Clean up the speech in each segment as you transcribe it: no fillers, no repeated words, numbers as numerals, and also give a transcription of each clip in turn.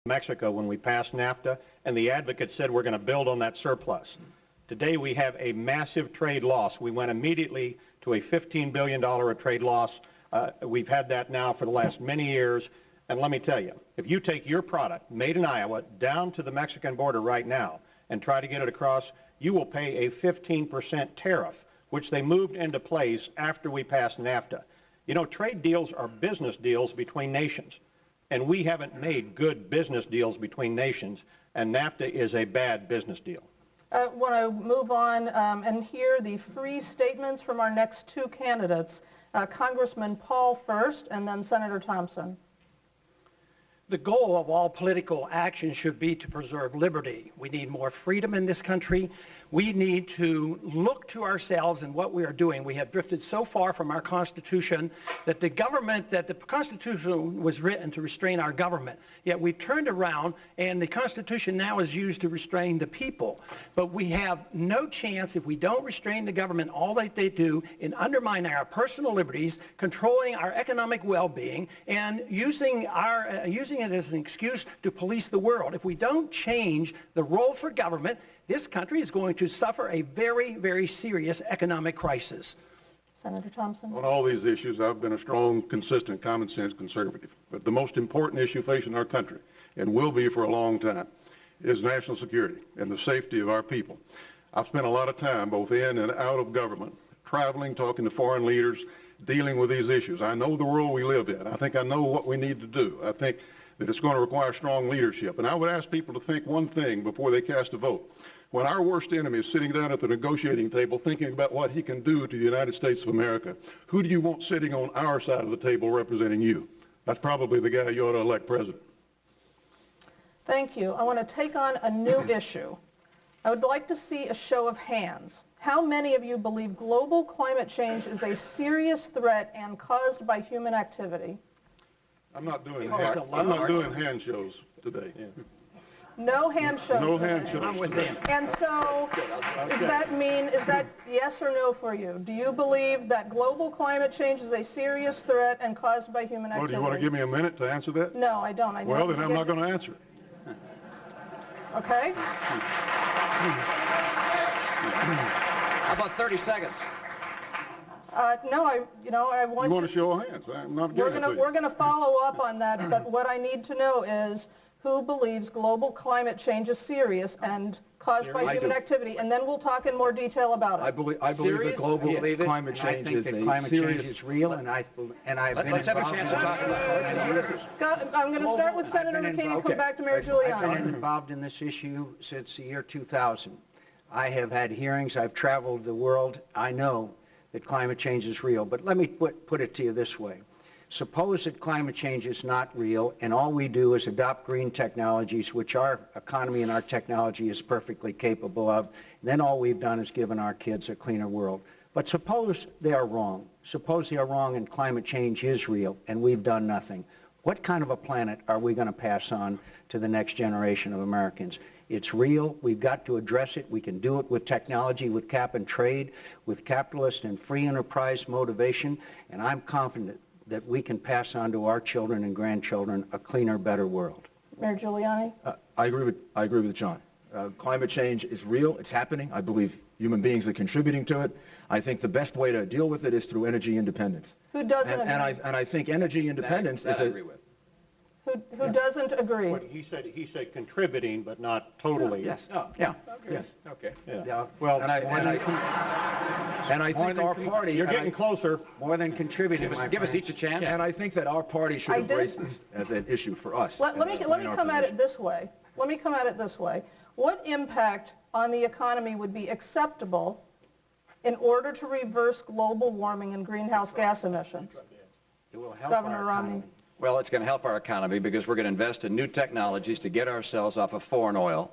Mexico when we passed NAFTA, and the advocates said we're going to build on that surplus. Today we have a massive trade loss. We went immediately to a $15 billion trade loss. We've had that now for the last many years. And let me tell you, if you take your product, made in Iowa, down to the Mexican border right now and try to get it across, you will pay a 15% tariff, which they moved into place after we passed NAFTA. You know, trade deals are business deals between nations. And we haven't made good business deals between nations, and NAFTA is a bad business deal. I want to move on and hear the free statements from our next two candidates, Congressman Paul first, and then Senator Thompson. The goal of all political action should be to preserve liberty. We need more freedom in this country. We need to look to ourselves and what we are doing. We have drifted so far from our Constitution that the Constitution was written to restrain our government. Yet we've turned around and the Constitution now is used to restrain the people. But we have no chance if we don't restrain the government, all that they do in undermining our personal liberties, controlling our economic well-being, and using it as an excuse to police the world. If we don't change the role for government, this country is going to suffer a very, very serious economic crisis. Senator Thompson. On all these issues, I've been a strong, consistent, common sense conservative. But the most important issue facing our country, and will be for a long time, is national security and the safety of our people. I've spent a lot of time, both in and out of government, traveling, talking to foreign leaders, dealing with these issues. I know the world we live in. I think I know what we need to do. I think that it's going to require strong leadership. And I would ask people to think one thing before they cast a vote. When our worst enemy is sitting down at the negotiating table thinking about what he can do to the United States of America, who do you want sitting on our side of the table representing you? That's probably the guy you ought to elect president. Thank you. I want to take on a new issue. I would like to see a show of hands. How many of you believe global climate change is a serious threat and caused by human activity? I'm not doing hand shows today. Yeah. No hand shows. No hand shows. I'm with them. And so, does that mean, is that yes or no for you? Do you believe that global climate change is a serious threat and caused by human activity? Oh, do you want to give me a minute to answer that? No, I don't. Well, then I'm not going to answer it. Okay. How about 30 seconds? No, I want You want to show of hands? I'm not giving it to you. We're going to follow up on that, but what I need to know is who believes global climate change is serious and caused by human activity, and then we'll talk in more detail about it. I believe that global climate change is climate change is real, and I've been Let's have a chance to talk about it. I'm going to start with Senator McCain, come back to Mayor Giuliani. I've been involved in this issue since the year 2000. I have had hearings. I've traveled the world. I know that climate change is real, but let me put it to you this way. Suppose that climate change is not real and all we do is adopt green technologies, which our economy and our technology is perfectly capable of. Then all we've done is given our kids a cleaner world. But suppose they are wrong. Suppose they are wrong and climate change is real and we've done nothing. What kind of a planet are we going to pass on to the next generation of Americans? It's real. We've got to address it. We can do it with technology, with cap and trade, with capitalist and free enterprise motivation, and I'm confident that we can pass on to our children and grandchildren a cleaner, better world. Mayor Giuliani? I agree with John. Climate change is real. It's happening. I believe human beings are contributing to it. I think the best way to deal with it is through energy independence. Who doesn't agree? And I think energy independence that I agree with. Who doesn't agree? What he said contributing, but not totally. Yes. Oh, yeah. okay. Yes. Okay. Yeah. Well, and I think our party. You're getting closer. More than contributing. Give us each a chance. And I think that our party should embrace this as an issue for us. Let me come at it this way. Let me come at it this way. What impact on the economy would be acceptable in order to reverse global warming and greenhouse gas emissions? It will help Governor Romney. Well, it's going to help our economy because we're going to invest in new technologies to get ourselves off of foreign oil.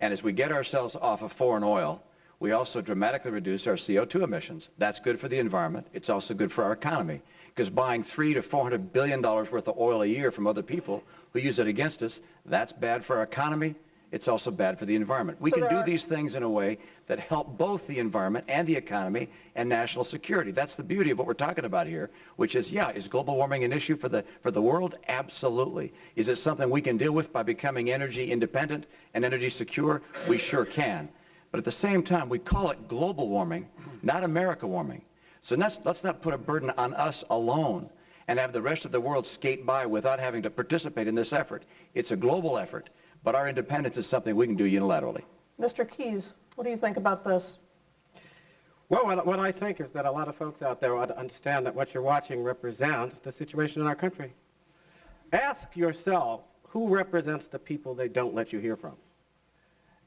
And as we get ourselves off of foreign oil, we also dramatically reduce our CO2 emissions. That's good for the environment. It's also good for our economy because buying $300 to $400 billion worth of oil a year from other people who use it against us, that's bad for our economy. it's also bad for the environment. We So can there do are- these things in a way that help both the environment and the economy and national security. That's the beauty of what we're talking about here, which is, yeah, is global warming an issue for the world? Absolutely. Is it something we can deal with by becoming energy independent and energy secure? We sure can. But at the same time, we call it global warming, not America warming. So let's not put a burden on us alone and have the rest of the world skate by without having to participate in this effort. It's a global effort, but our independence is something we can do unilaterally. Mr. Keyes, what do you think about this? Well, what I think is that a lot of folks out there ought to understand that what you're watching represents the situation in our country. Ask yourself who represents the people they don't let you hear from.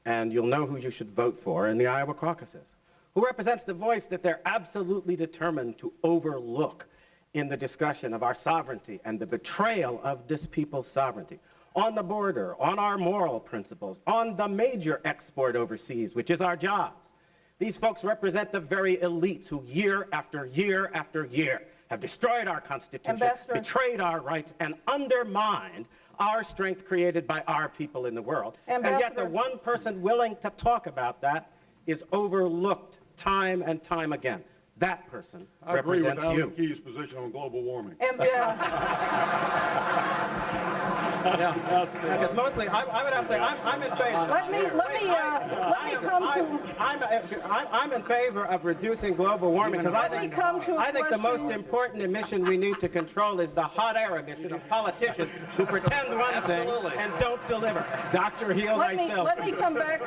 And you'll know who you should vote for in the Iowa caucuses. Who represents the voice that they're absolutely determined to overlook in the discussion of our sovereignty and the betrayal of this people's sovereignty. On the border, on our moral principles, on the major export overseas, which is our jobs. These folks represent the very elites who year after year after year have destroyed our Constitution, Ambassador, betrayed our rights, and undermined our strength created by our people in the world. Ambassador, And yet the one person willing to talk about that is overlooked time and time again. That person I agree with represents Alan you. Keyes' position on global warming. Because mostly, I would have to say, I'm in favor. let me come to... I'm in favor of reducing global warming because Let me come to a I think the most question. important emission we need to control is the hot air emission of politicians who pretend one thing and don't deliver. Dr. Heal, myself. Let me come back.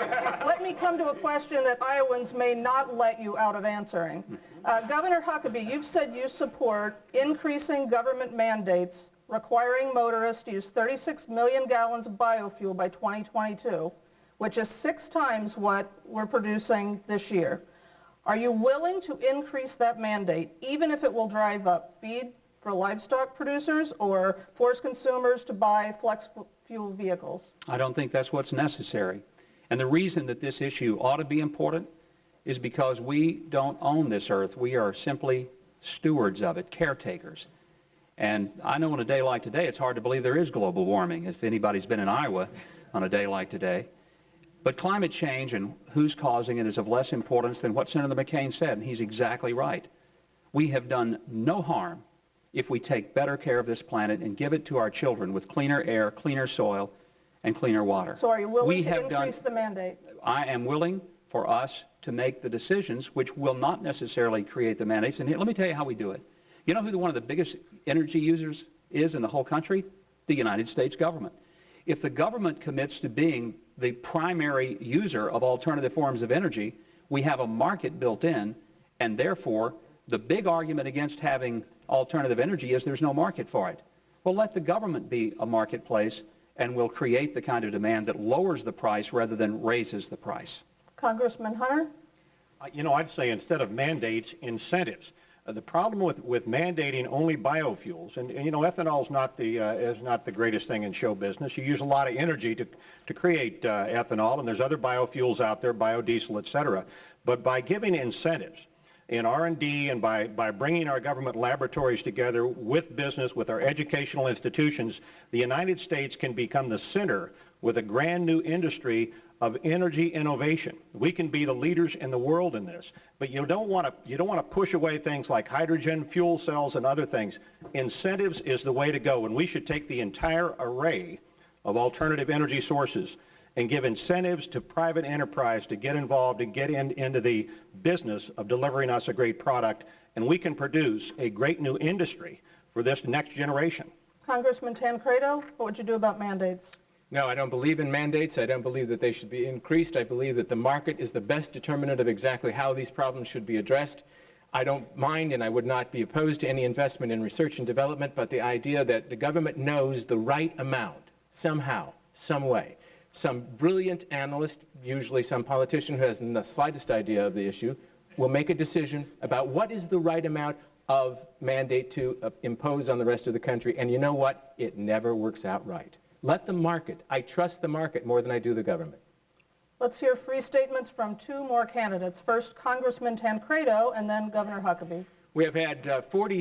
Let me come to a question that Iowans may not let you out of answering. Governor Huckabee, you've said you support increasing government mandates requiring motorists to use 36 million gallons of biofuel by 2022, which is 6 times what we're producing this year. Are you willing to increase that mandate, even if it will drive up feed for livestock producers or force consumers to buy flex fuel vehicles? I don't think that's what's necessary. And the reason that this issue ought to be important is because we don't own this earth. We are simply stewards of it, caretakers. And I know on a day like today, it's hard to believe there is global warming, if anybody's been in Iowa on a day like today. But climate change and who's causing it is of less importance than what Senator McCain said, and he's exactly right. We have done no harm if we take better care of this planet and give it to our children with cleaner air, cleaner soil, and cleaner water. So are you willing to increase the mandate? I am willing for us to make the decisions which will not necessarily create the mandates. And here, let me tell you how we do it. You know who one of the biggest energy users is in the whole country? The United States government. If the government commits to being the primary user of alternative forms of energy, we have a market built in, and therefore the big argument against having alternative energy is there's no market for it. Well, let the government be a marketplace, and we'll create the kind of demand that lowers the price rather than raises the price. Congressman Hunter? You know, I'd say instead of mandates, incentives. The problem with mandating only biofuels, and you know, ethanol is not the greatest thing in show business. You use a lot of energy to create ethanol, and there's other biofuels out there, biodiesel, et cetera. But by giving incentives in R&D and by bringing our government laboratories together with business, with our educational institutions, the United States can become the center with a brand new industry of energy innovation. We can be the leaders in the world in this, but you don't want to push away things like hydrogen, fuel cells, and other things. Incentives is the way to go, and we should take the entire array of alternative energy sources and give incentives to private enterprise to get involved and get into the business of delivering us a great product, and we can produce a great new industry for this next generation. Congressman Tancredo, what would you do about mandates? No, I don't believe in mandates. I don't believe that they should be increased. I believe that the market is the best determinant of exactly how these problems should be addressed. I don't mind and I would not be opposed to any investment in research and development, but the idea that the government knows the right amount somehow, some way. Some brilliant analyst, usually some politician who hasn't the slightest idea of the issue, will make a decision about what is the right amount of mandate to impose on the rest of the country. And you know what? It never works out right. Let the market. I trust the market more than I do the government. Let's hear free statements from 2 more candidates. First, Congressman Tancredo, and then Governor Huckabee. We have had 40 years